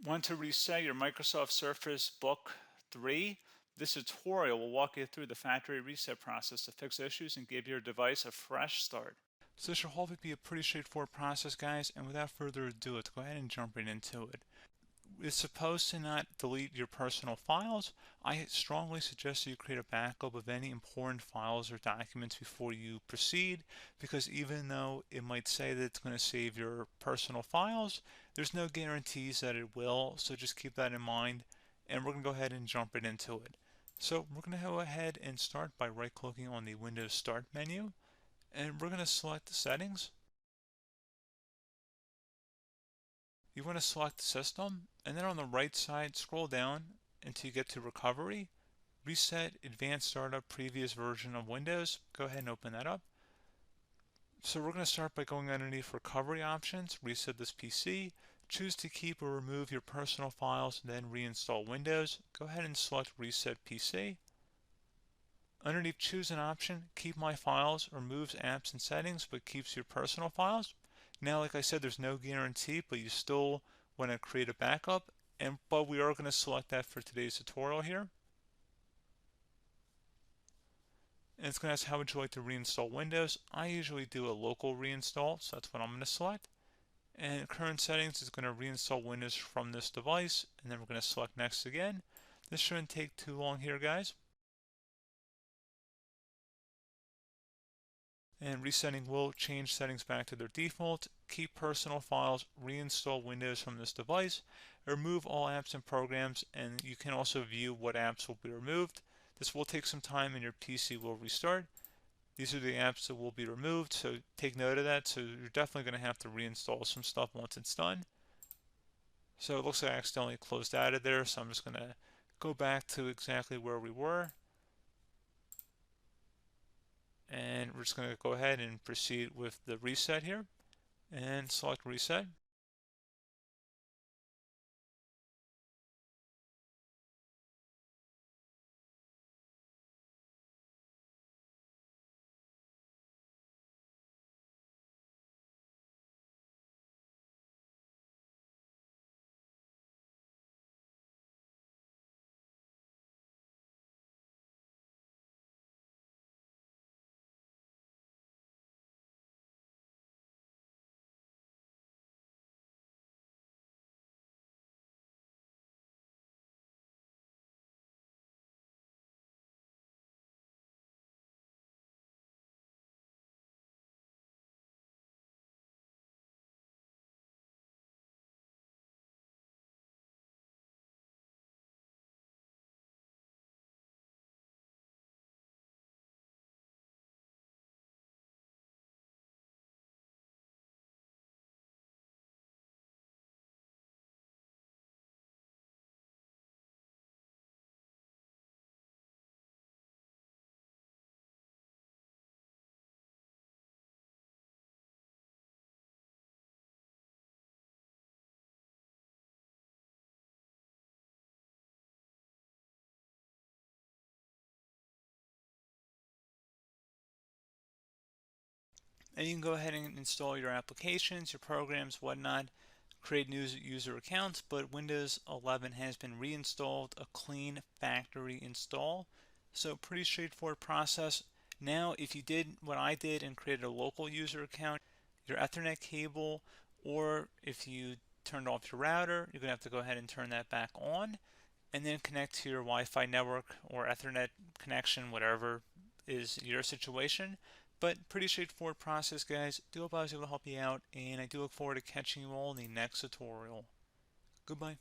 Want to reset your Microsoft Surface Book 3? This tutorial will walk you through the factory reset process to fix issues and give your device a fresh start. So this should hopefully be a pretty straightforward process, guys, and without further ado, let's go ahead and jump right into it. It's supposed to not delete your personal files. I strongly suggest that you create a backup of any important files or documents before you proceed, because even though it might say that it's going to save your personal files, there's no guarantees that it will, so just keep that in mind, and we're going to go ahead and jump right into it. So we're going to go ahead and start by right-clicking on the Windows Start menu, and we're going to select the settings. You want to select System, and then on the right side, scroll down until you get to Recovery. Reset Advanced Startup Previous Version of Windows. Go ahead and open that up. So we're going to start by going underneath Recovery Options, reset this PC. Choose to keep or remove your personal files, then reinstall Windows. Go ahead and select Reset PC. Underneath Choose an option, Keep My Files removes apps and settings but keeps your personal files. Now, like I said, there's no guarantee, but you still want to create a backup, but we are going to select that for today's tutorial here. And it's going to ask how would you like to reinstall Windows. I usually do a local reinstall, so that's what I'm going to select. And current settings is going to reinstall Windows from this device, and then we're going to select next again. This shouldn't take too long here, guys. And resetting will change settings back to their default, keep personal files, reinstall Windows from this device, remove all apps and programs, and you can also view what apps will be removed. This will take some time and your PC will restart. These are the apps that will be removed, so take note of that. So you're definitely going to have to reinstall some stuff once it's done. So it looks like I accidentally closed out of there, so I'm just going to go back to exactly where we were. And we're just going to go ahead and proceed with the reset here and select reset. And you can go ahead and install your applications, your programs, whatnot, create new user accounts, but Windows 11 has been reinstalled, a clean factory install. So pretty straightforward process. Now, if you did what I did and created a local user account, your Ethernet cable, or if you turned off your router, you're going to have to go ahead and turn that back on, and then connect to your Wi-Fi network or Ethernet connection, whatever is your situation. But pretty straightforward process, guys. Do hope I was able to help you out, and I do look forward to catching you all in the next tutorial. Goodbye.